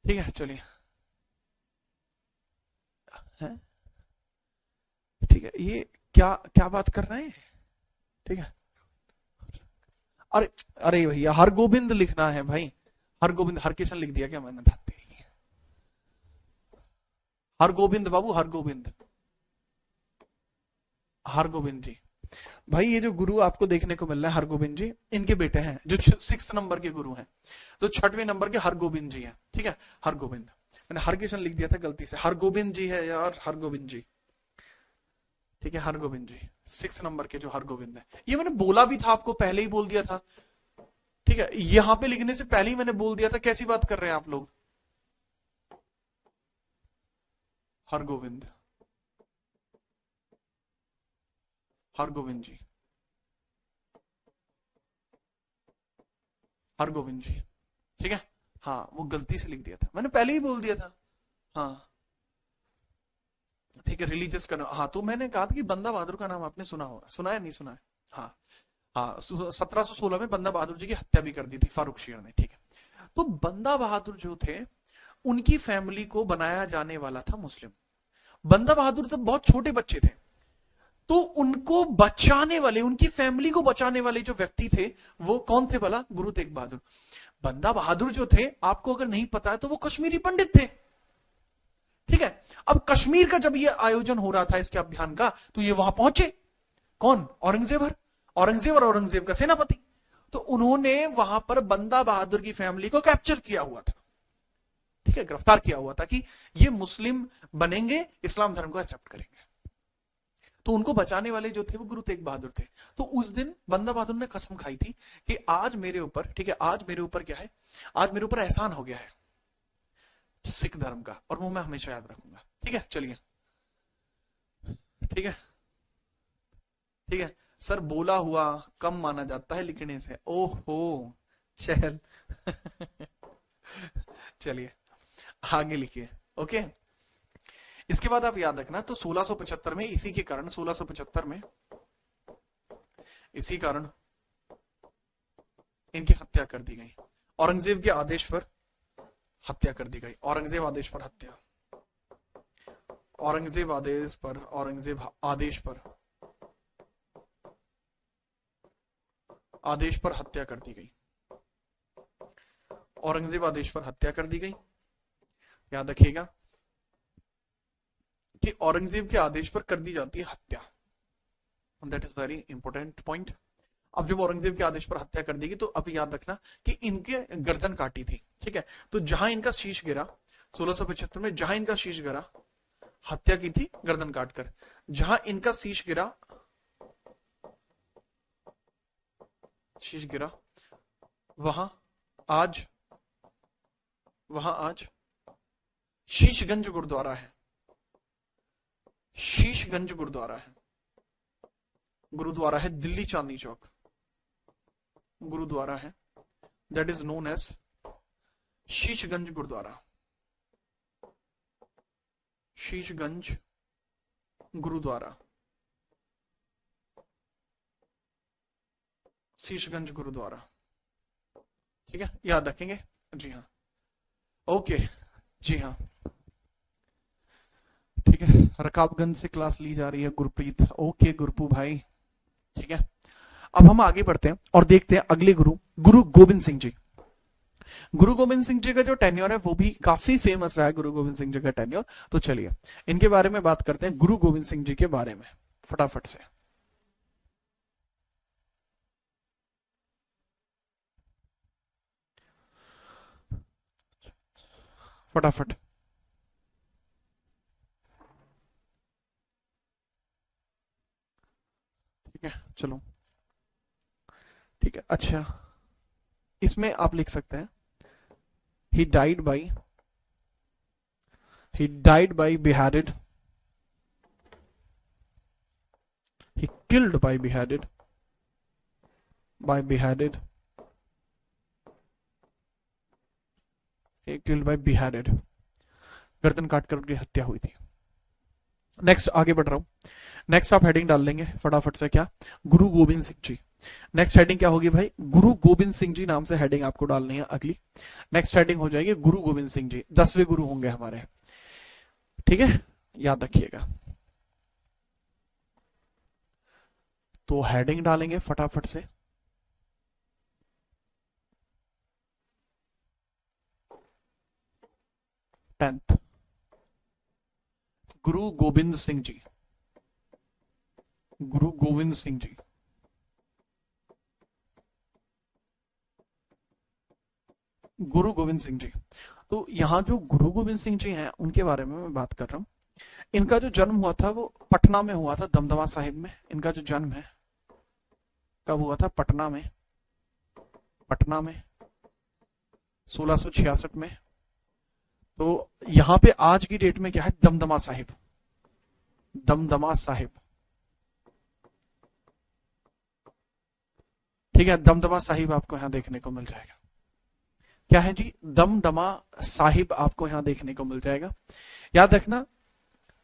S1: ठीक है, चलिए, ठीक है, ये क्या क्या बात कर रहे हैं? ठीक है, अरे अरे भैया हर गोविंद लिखना है भाई, हर गोविंद, हर किशन लिख दिया क्या मैंने? हर गोविंद बाबू, हर गोविंद, हर गोविंद जी। भाई ये जो गुरु आपको देखने को मिल रहा है हरगोविंद जी, इनके बेटे हैं जो 6 नंबर के गुरु हैं। तो 6वें नंबर के हरगोविंद जी हैं। ठीक है, हरगोविंद, मैंने हरकिशन लिख दिया था गलती से, हरगोविंद जी है यार, हरगोविंद जी। ठीक है, हरगोविंद जी 6 नंबर के जो हरगोविंद है, ये मैंने बोला भी था आपको, पहले ही बोल दिया था। ठीक है, यहां पे लिखने से पहले ही मैंने बोल दिया था। कैसी बात कर रहे हैं आप लोग? हरगोविंद, हरगोविंद जी, हरगोविंद जी। ठीक है, हाँ वो गलती से लिख दिया था, मैंने पहले ही बोल दिया था। हाँ ठीक है, रिलीजियस का, हाँ तो मैंने कहा था कि बंदा बहादुर का नाम आपने सुना होगा, सुना है नहीं सुना है? हाँ हाँ, 1716 में बंदा बहादुर जी की हत्या भी कर दी थी फारूक शेर ने। ठीक है, तो बंदा बहादुर जो थे उनकी फैमिली को बनाया जाने वाला था मुस्लिम। बंदा बहादुर तब बहुत छोटे बच्चे थे, तो उनको बचाने वाले, उनकी फैमिली को बचाने वाले जो व्यक्ति थे वो कौन थे भला? गुरु तेग बहादुर। बंदा बहादुर जो थे, आपको अगर नहीं पता है तो वो कश्मीरी पंडित थे। ठीक है, अब कश्मीर का जब ये आयोजन हो रहा था इसके अभियान का, तो ये वहां पहुंचे, कौन? औरंगजेब, औरंगजेब और औरंगजेब का सेनापति। तो उन्होंने वहां पर बंदा बहादुर की फैमिली को कैप्चर किया हुआ था। ठीक है, गिरफ्तार किया हुआ था कि ये मुस्लिम बनेंगे, इस्लाम धर्म को एक्सेप्ट करेंगे। तो उनको बचाने वाले जो थे वो गुरु तेग बहादुर थे। तो उस दिन बंदा बहादुर ने कसम खाई थी कि आज मेरे ऊपर, ठीक है, आज मेरे ऊपर क्या है, आज मेरे ऊपर एहसान हो गया है सिख धर्म का, और वो मैं हमेशा याद रखूंगा। ठीक है, चलिए, ठीक है, ठीक है। सर बोला हुआ कम माना जाता है लिखने से, ओहो चल चलिए आगे लिखिए। ओके, इसके बाद आप याद रखना, तो 1675 में इसी के कारण, 1675 में इसी कारण इनकी हत्या कर दी गई औरंगजेब के आदेश पर। हत्या कर दी गई। औरंगजेब आदेश पर हत्या, औरंगजेब आदेश पर, औरंगजेब आदेश पर, आदेश पर हत्या कर दी गई। औरंगजेब आदेश पर हत्या कर दी गई। याद रखिएगा कि औरंगजेब के आदेश पर कर दी जाती है हत्या, that is very important point. अब जब औरंगजेब के आदेश पर हत्या कर देगी तो अब याद रखना कि इनके गर्दन काटी थी, ठीक है। तो जहां इनका शीश गिरा 1675 में, जहां इनका शीश गिरा, हत्या की थी गर्दन काटकर, जहां इनका शीश गिरा, शीश गिरा, वहां आज, वहां आज शीशगंज गुरुद्वारा है, शीशगंज गुरुद्वारा है, गुरुद्वारा है दिल्ली चांदनी चौक, गुरुद्वारा है, that is known as Sheesh Ganj gurdwara, Sheesh Ganj gurdwara, Sheesh Ganj gurdwara, ठीक है, याद रखेंगे। जी हाँ, ओके, जी हाँ, ठीक है। रकाबगंज से क्लास ली जा रही है गुरप्रीत, ओके गुरपू भाई, ठीक है। अब हम आगे बढ़ते हैं और देखते हैं अगले गुरु, गुरु गोविंद सिंह जी। गुरु गोविंद सिंह जी का जो टेन्योर है वो भी काफी फेमस रहा है, गुरु गोविंद सिंह जी का टेन्योर। तो चलिए इनके बारे में बात करते हैं, गुरु गोविंद सिंह जी के बारे में फटाफट से। फटाफट, ठीक है, चलो, ठीक है। अच्छा, इसमें आप लिख सकते हैं he died by, he died by beheaded, he killed by beheaded, by beheaded, he killed by beheaded, गर्दन काटकर उनकी हत्या हुई थी। नेक्स्ट आगे बढ़ रहा हूं, नेक्स्ट आप हेडिंग डाल लेंगे फटाफट से, क्या, गुरु गोविंद सिंह जी। नेक्स्ट हेडिंग क्या होगी भाई, गुरु गोविंद सिंह जी नाम से हेडिंग आपको डालनी है अगली। नेक्स्ट हेडिंग हो जाएगी गुरु गोविंद सिंह जी, 10वें गुरु होंगे हमारे, ठीक है, याद रखिएगा। तो हेडिंग डालेंगे फटाफट से, टेंथ गुरु गोविंद सिंह जी, गुरु गोविंद सिंह जी, गुरु गोविंद सिंह जी। तो यहां जो गुरु गोविंद सिंह जी हैं उनके बारे में मैं बात कर रहा हूं। इनका जो जन्म हुआ था वो पटना में हुआ था, दमदमा साहिब में। इनका जो जन्म है कब हुआ था, पटना में, पटना में 1666 में। तो यहां पे आज की डेट में क्या है, दमदमा साहिब, दमदमा साहिब, ठीक है, दमदमा साहिब आपको यहां देखने को मिल जाएगा। क्या है जी, दमदमा साहिब आपको यहां देखने को मिल जाएगा। याद रखना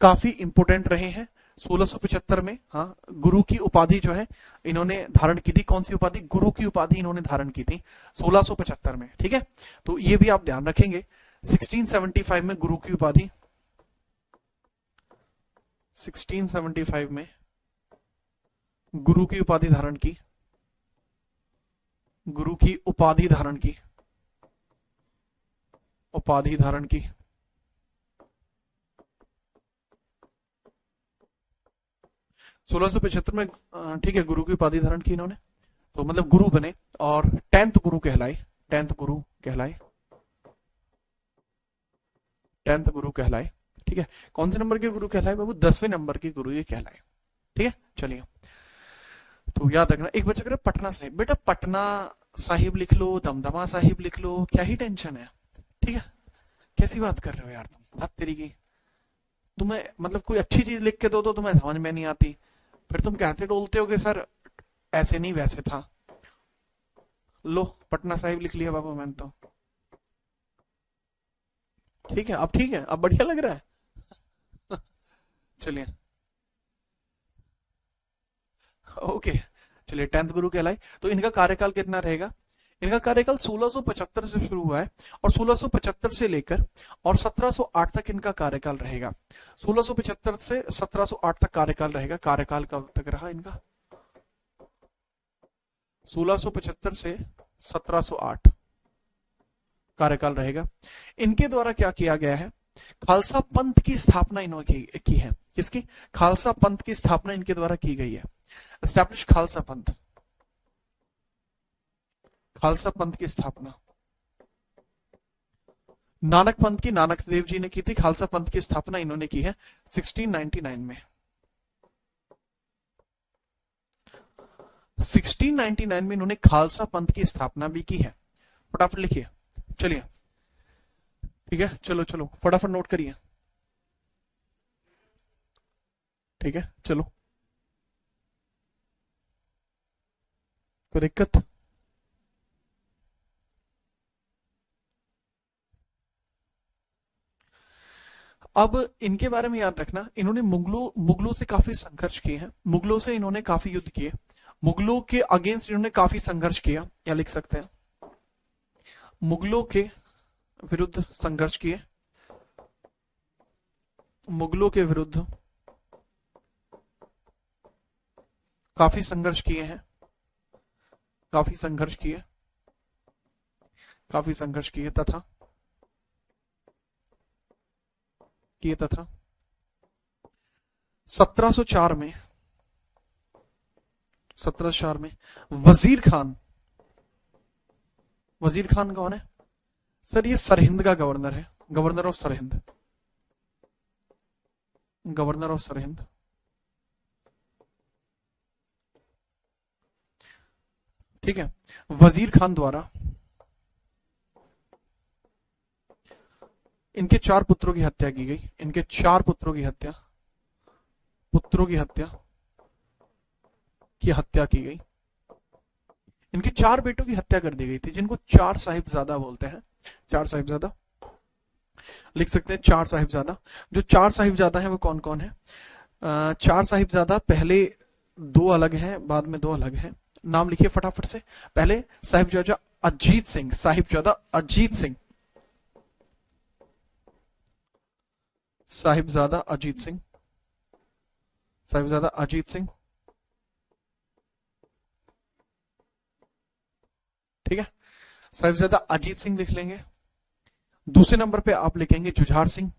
S1: काफी इंपोर्टेंट रहे हैं 1675 में। हाँ, गुरु की उपाधि जो है इन्होंने धारण की थी, कौन सी उपाधि, गुरु की उपाधि इन्होंने धारण की थी 1675 में, ठीक है। तो ये भी आप ध्यान रखेंगे, 1675 में गुरु की उपाधि, 1675 में गुरु की उपाधि धारण की, गुरु की उपाधि धारण की, उपाधि धारण की। सोलह सौ पचहत्तर में, ठीक है, गुरु की उपाधि धारण की इन्होंने, तो मतलब गुरु बने और 10th गुरु कहलाए, 10th गुरु कहलाए, 10th गुरु कहलाए, ठीक है। कौन से नंबर के गुरु कहलाए बाबू, 10वें नंबर के गुरु ये कहलाए, ठीक है। चलिए, तो याद रखना, एक बच्चा कह रहा पटना साहिब, बेटा पटना साहिब लिख लो, दमदमा साहिब लिख लो, क्या ही टेंशन है, ठीक है। कैसी बात कर रहे हो यार तुम, बात तेरी की, तुम्हें मतलब कोई अच्छी चीज लिख के दो तो तुम्हें समझ में नहीं आती, फिर तुम कहते डोलते हो कि सर ऐसे नहीं वैसे था। लो पटना साहिब लिख लिया बाबा मैंने तो, ठीक है, अब ठीक है, अब बढ़िया लग रहा है। चलिए, ओके, चलिए 10th गुरु कहलाए। तो इनका कार्यकाल कितना रहेगा, इनका कार्यकाल 1675 से शुरू हुआ है और 1675 से लेकर और 1708 तक इनका कार्यकाल रहेगा। 1675 से 1708 तक कार्यकाल रहेगा। कार्यकाल कब तक रहा इनका? 1675 से 1708 कार्यकाल रहेगा। इनके द्वारा क्या किया गया है? खालसा पंथ की स्थापना इन्होंने की है। किसकी? खालसा पंथ की स्थापना इनके द्वारा की गई है। एस्टैब्लिश खालसा पंथ, खालसा पंथ की स्थापना नानक पंथ की, नानक देव जी ने की थी। खालसा पंथ की स्थापना इन्होंने की है 1699 में। 1699 में इन्होंने खालसा पंथ की स्थापना भी की है। फटाफट लिखिए, चलिए ठीक है, चलो चलो फटाफट नोट करिए। ठीक है चलो, कोई दिक्कत? अब इनके बारे में याद रखना, इन्होंने मुगलों से काफी संघर्ष किए हैं। मुगलों से इन्होंने काफी युद्ध किए। मुगलों के अगेंस्ट इन्होंने काफी संघर्ष किया, या लिख सकते हैं मुगलों के विरुद्ध संघर्ष किए। मुगलों के विरुद्ध काफी संघर्ष किए हैं। काफी संघर्ष किए, काफी संघर्ष किए तथा 1704 में, 1704 में वजीर खान, वजीर खान कौन है सर? ये सरहिंद का गवर्नर है, governor of Sirhind, governor of Sirhind. ठीक है, वजीर खान द्वारा इनके 4 पुत्रों की हत्या की गई। इनके 4 पुत्रों की हत्या की गई। इनके 4 बेटों की हत्या कर दी गई थी, जिनको 4 साहिबजादा बोलते हैं। 4 साहिबजादा लिख सकते हैं, 4 साहिबजादा। जो 4 साहिबजादा हैं वो कौन कौन है? 4 साहिबजादा, पहले 2 अलग हैं, बाद में 2 अलग हैं। नाम लिखिए फटाफट से। पहले साहिबजादा अजीत सिंह, साहिबजादा अजीत सिंह, साहिबजादा अजीत सिंह, साहिबजादा अजीत सिंह। ठीक है, साहिबजादा अजीत सिंह लिख लेंगे। दूसरे नंबर पे आप लिखेंगे जुझार सिंह,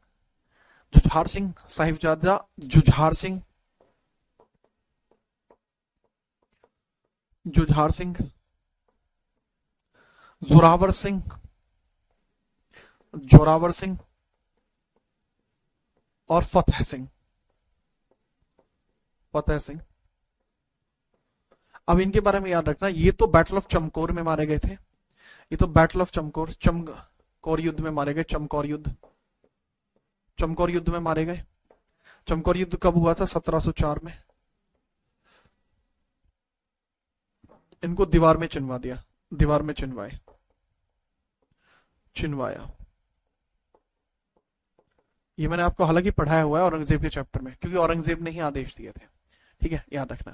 S1: जुझार सिंह, साहिबजादा जुझार सिंह, जुझार सिंह। जोरावर सिंह, जोरावर सिंह और फतेह सिंह, फतेह सिंह। अब इनके बारे में याद रखना, ये तो बैटल ऑफ चमकौर में मारे गए थे। ये तो बैटल ऑफ चमकौर, चमकौर युद्ध में मारे गए। चमकौर युद्ध, चमकौर युद्ध में मारे गए। चमकौर युद्ध कब हुआ था? 1704 में। इनको दीवार में चिनवा दिया, दीवार में चिनवाया। ये मैंने आपको हालांकि पढ़ाया हुआ है औरंगजेब के चैप्टर में, क्योंकि औरंगजेब ने ही आदेश दिए थे। ठीक है, याद रखना।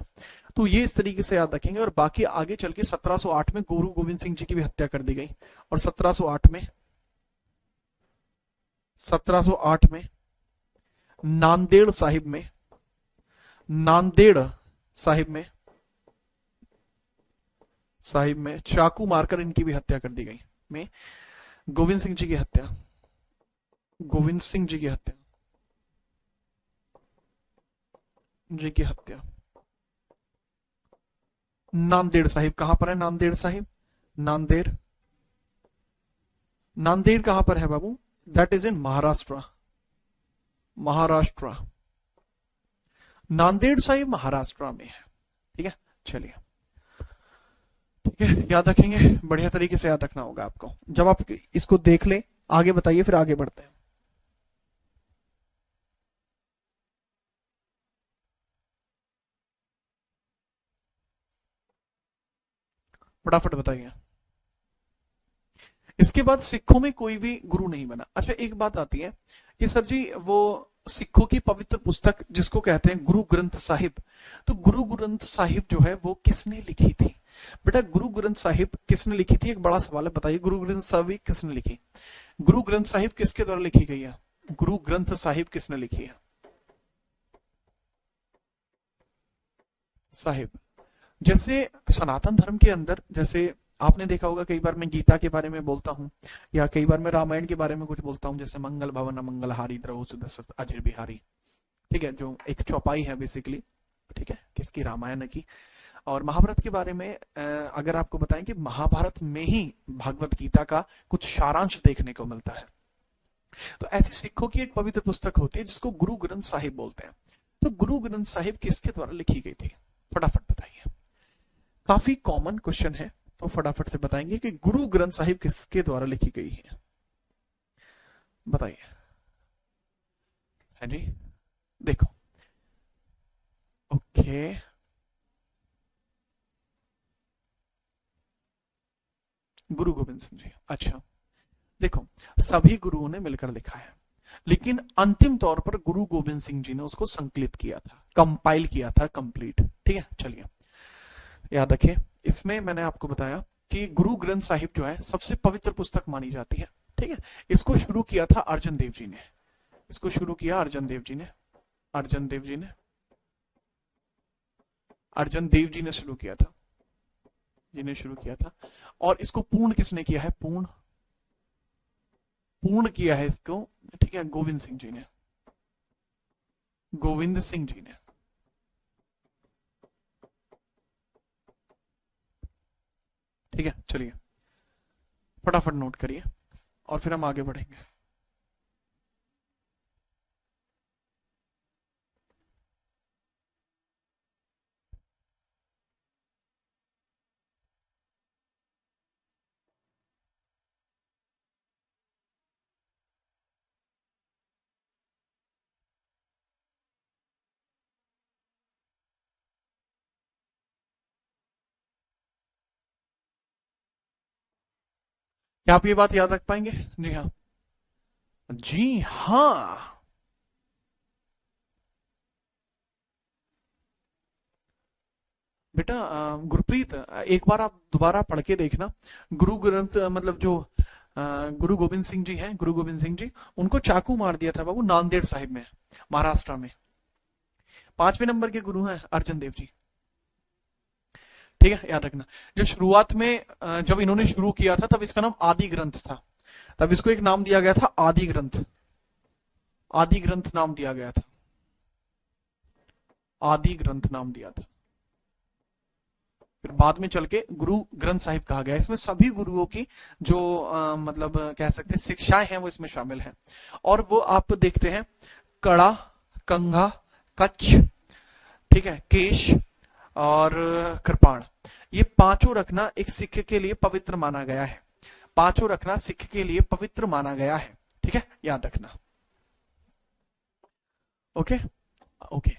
S1: तो ये इस तरीके से याद रखेंगे। और बाकी आगे चल के 1708 में गुरु गोविंद सिंह जी की भी हत्या कर दी गई। और 1708 में नांदेड़ साहिब में, नांदेड़ साहिब में चाकू मारकर इनकी भी हत्या कर दी गई। में गोविंद सिंह जी की हत्या, गोविंद सिंह जी की हत्या, जी की हत्या। नांदेड़ साहिब कहां पर है? नांदेड़ साहिब, नांदेड़, नांदेड़ कहां पर है बाबू? That is in Maharashtra, Maharashtra. Nanded Sahib Maharashtra में है। ठीक है, चलिए ठीक है, याद रखेंगे। बढ़िया तरीके से याद रखना होगा आपको। जब आप इसको देख ले, आगे बताइए, फिर आगे बढ़ते हैं। फटाफट बताइए। इसके बाद सिखों में कोई भी गुरु नहीं बना। अच्छा, एक बात आती है कि सर जी वो सिखों की पवित्र पुस्तक जिसको कहते हैं गुरु ग्रंथ साहिब, तो गुरु ग्रंथ साहिब जो है वो किसने लिखी थी? बेटा गुरु ग्रंथ साहिब किसने लिखी थी, एक बड़ा सवाल है, बताइए गुरु ग्रंथ साहिब किसने लिखी? गुरु ग्रंथ साहिब किसके द्वारा लिखी गई है? गुरु ग्रंथ साहिब किसने लिखी है? साहिब, जैसे सनातन धर्म के अंदर, जैसे आपने देखा होगा कई बार मैं गीता के बारे में बोलता हूँ, या कई बार मैं रामायण के बारे में कुछ बोलता हूँ, जैसे मंगल भवन मंगल हारी द्रव सुदर्शन अजर बिहारी, ठीक है, जो एक चौपाई है बेसिकली, ठीक है, किसकी? रामायण की। और महाभारत के बारे में अगर आपको बताएं कि महाभारत में ही भगवत गीता का कुछ सारांश देखने को मिलता है। तो ऐसी सिखों की एक पवित्र पुस्तक होती है जिसको गुरु ग्रंथ साहिब बोलते हैं। तो गुरु ग्रंथ साहिब किसके द्वारा लिखी गई थी? फटाफट बताइए, काफी कॉमन क्वेश्चन है, तो फटाफट से बताएंगे कि गुरु ग्रंथ साहिब किसके द्वारा लिखी गई है, बताइए। है जी, देखो, ओके, गुरु गोविंद सिंह जी। अच्छा, देखो सभी गुरुओं ने मिलकर लिखा है, लेकिन अंतिम तौर पर गुरु गोविंद सिंह जी ने उसको संकलित किया था, कंपाइल किया था, कंप्लीट। ठीक है, चलिए याद रखिए, इसमें मैंने आपको बताया कि गुरु ग्रंथ साहिब जो है सबसे पवित्र पुस्तक मानी जाती है। ठीक है, इसको शुरू किया था अर्जन देव जी ने, इसको शुरू किया अर्जन देव जी ने, अर्जन देव जी ने, अर्जन देव जी ने शुरू किया था, जिन्हें शुरू किया था। और इसको पूर्ण किसने किया है? पूर्ण किया है इसको, ठीक है, गोविंद सिंह जी ने, गोविंद सिंह जी ने। ठीक है, चलिए फटाफट नोट करिए और फिर हम आगे बढ़ेंगे। क्या आप ये बात याद रख पाएंगे? जी हाँ, जी हाँ, बेटा गुरप्रीत, एक बार आप दोबारा पढ़ के देखना, गुरु ग्रंथ मतलब जो गुरु गोविंद सिंह जी हैं, गुरु गोविंद सिंह जी, उनको चाकू मार दिया था बाबू नांदेड़ साहिब में, महाराष्ट्र में। 5वें नंबर के गुरु हैं अर्जन देव जी। ठीक है, याद रखना। जो शुरुआत में जब इन्होंने शुरू किया था तब इसका नाम आदि ग्रंथ था, तब इसको एक नाम दिया गया था आदि ग्रंथ, आदि ग्रंथ नाम दिया गया था, आदि ग्रंथ नाम दिया था। फिर बाद में चल के गुरु ग्रंथ साहिब कहा गया। इसमें सभी गुरुओं की जो मतलब कह सकते हैं शिक्षाएं हैं वो इसमें शामिल हैं। और वो आप देखते हैं कड़ा, कंघा, कच्छ, ठीक है, केश और कृपाण, ये पांचों रखना एक सिख के लिए पवित्र माना गया है, पांचों रखना सिख के लिए पवित्र माना गया है। ठीक है, याद रखना। ओके ओके,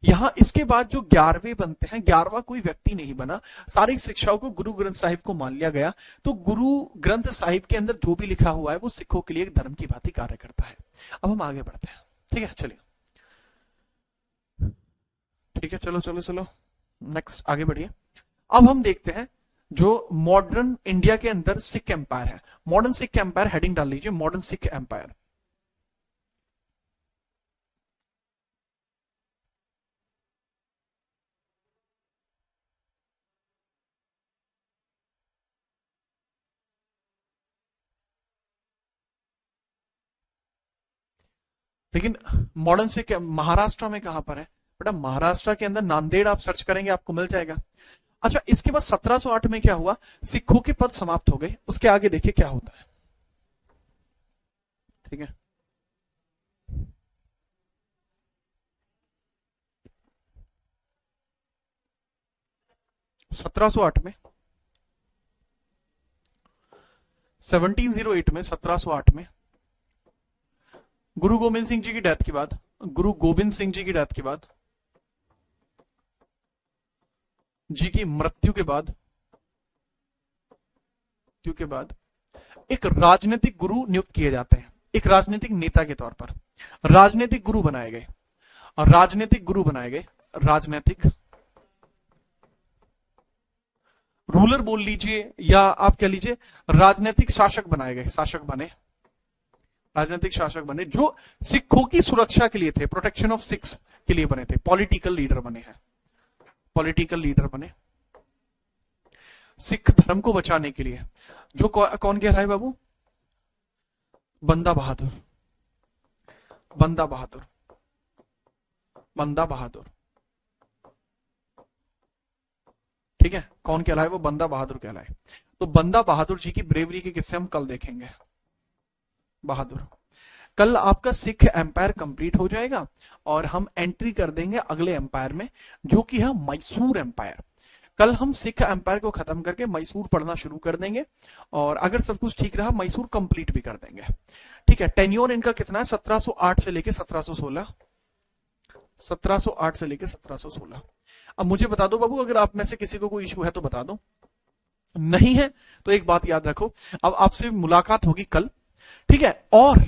S1: यहां इसके बाद जो 11वें बनते हैं, 11वां कोई व्यक्ति नहीं बना, सारी शिक्षाओं को गुरु ग्रंथ साहिब को मान लिया गया। तो गुरु ग्रंथ साहिब के अंदर जो भी लिखा हुआ है वो सिखों के लिए एक धर्म की भांति कार्य करता है। अब हम आगे बढ़ते हैं। ठीक है, चलिए, ठीक है, चलो चलो चलो नेक्स्ट आगे बढ़िए। अब हम देखते हैं जो मॉडर्न इंडिया के अंदर सिख एम्पायर है, मॉडर्न सिख एम्पायर, हेडिंग डाल लीजिए मॉडर्न सिख एम्पायर। लेकिन मॉडर्न सिख महाराष्ट्र में कहां पर है? बेटा महाराष्ट्र के अंदर नांदेड़ आप सर्च करेंगे आपको मिल जाएगा। अच्छा, इसके बाद 1708 में क्या हुआ? सिखों के पद समाप्त हो गए। उसके आगे देखिए क्या होता है। ठीक है, 1708 में, 1708 में, 1708 में गुरु गोविंद सिंह जी की डेथ के बाद, गुरु गोविंद सिंह जी की डेथ के बाद, जी की मृत्यु के बाद, एक राजनीतिक गुरु नियुक्त किए जाते हैं, एक राजनीतिक नेता के तौर पर राजनीतिक गुरु बनाए गए, और राजनीतिक गुरु बनाए गए, राजनीतिक रूलर बोल लीजिए या आप कह लीजिए राजनीतिक शासक बनाए गए, शासक बने, राजनीतिक शासक बने जो सिखों की सुरक्षा के लिए थे, प्रोटेक्शन ऑफ सिख्स के लिए बने थे। पॉलिटिकल लीडर बने हैं, पॉलिटिकल लीडर बने सिख धर्म को बचाने के लिए। जो कौन कह रहा है बाबू? बंदा बहादुर, बंदा बहादुर, बंदा बहादुर, ठीक है। कौन कहलाए वो? बंदा बहादुर कहलाए। तो बंदा बहादुर जी की ब्रेवरी के किस्से हम कल देखेंगे। बहादुर, कल आपका सिख एम्पायर कंप्लीट हो जाएगा और हम एंट्री कर देंगे अगले एम्पायर में, जो कि है मैसूर एम्पायर। कल हम सिख एम्पायर को खत्म करके मैसूर पढ़ना शुरू कर देंगे और अगर सब कुछ ठीक रहा मैसूर कंप्लीट भी कर देंगे, ठीक है। टेन्योर इनका कितना है? 1708 से लेके 1716, 1708 से लेके 1716। अब मुझे बता दो बाबू, अगर आप में से किसी को कोई इशू है तो बता दो, नहीं है तो एक बात याद रखो, अब आपसे मुलाकात होगी कल, ठीक है। और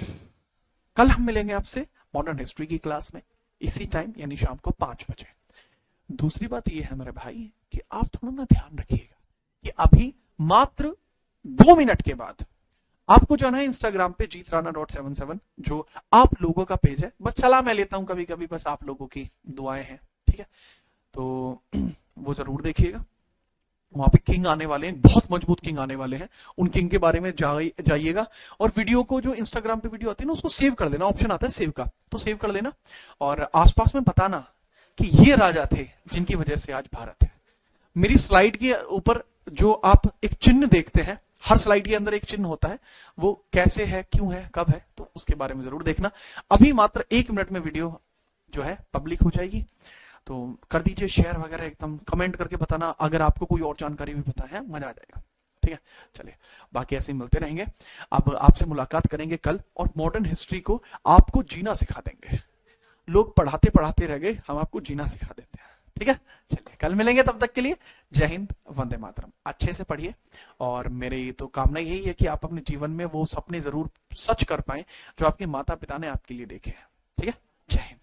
S1: कल हम मिलेंगे आपसे मॉडर्न हिस्ट्री की क्लास में इसी टाइम, यानी शाम को 5 बजे। दूसरी बात यह है मेरे भाई कि आप थोड़ा ना ध्यान रखिएगा कि अभी मात्र 2 मिनट के बाद आपको जाना है इंस्टाग्राम पे jeetrana.77, जो आप लोगों का पेज है। बस चला मैं लेता हूं कभी कभी, बस आप लोगों की दुआएं हैं, ठीक है। तो वो जरूर देखिएगा, वहां पे किंग आने वाले हैं, बहुत मजबूत किंग आने वाले हैं। उन किंग के बारे में जाइएगा और वीडियो को, जो इंस्टाग्राम पे वीडियो आती है ना, उसको सेव कर देना, ऑप्शन आता है सेव का, तो सेव कर देना और आसपास में बताना कि ये राजा थे जिनकी वजह से आज भारत है। मेरी स्लाइड के ऊपर जो आप एक चिन्ह देखते हैं, हर स्लाइड के अंदर एक चिन्ह होता है, वो कैसे है, क्यों है, कब है, तो उसके बारे में जरूर देखना। अभी मात्र 1 मिनट में वीडियो जो है पब्लिक हो जाएगी, तो कर दीजिए शेयर वगैरह, एकदम कमेंट करके बताना अगर आपको कोई और जानकारी भी पता है, मजा आ जाएगा, ठीक है। चलिए, बाकी ऐसे ही मिलते रहेंगे। अब आपसे मुलाकात करेंगे कल और मॉडर्न हिस्ट्री को आपको जीना सिखा देंगे। लोग पढ़ाते पढ़ाते रह गए, हम आपको जीना सिखा देते हैं, ठीक है। चलिए, कल मिलेंगे, तब तक के लिए जय हिंद, वंदे मातरम। अच्छे से पढ़िए और मेरी तो कामना यही है कि आप अपने जीवन में वो सपने जरूर सच कर पाए जो आपके माता पिता ने आपके लिए देखे हैं, ठीक है। जय हिंद।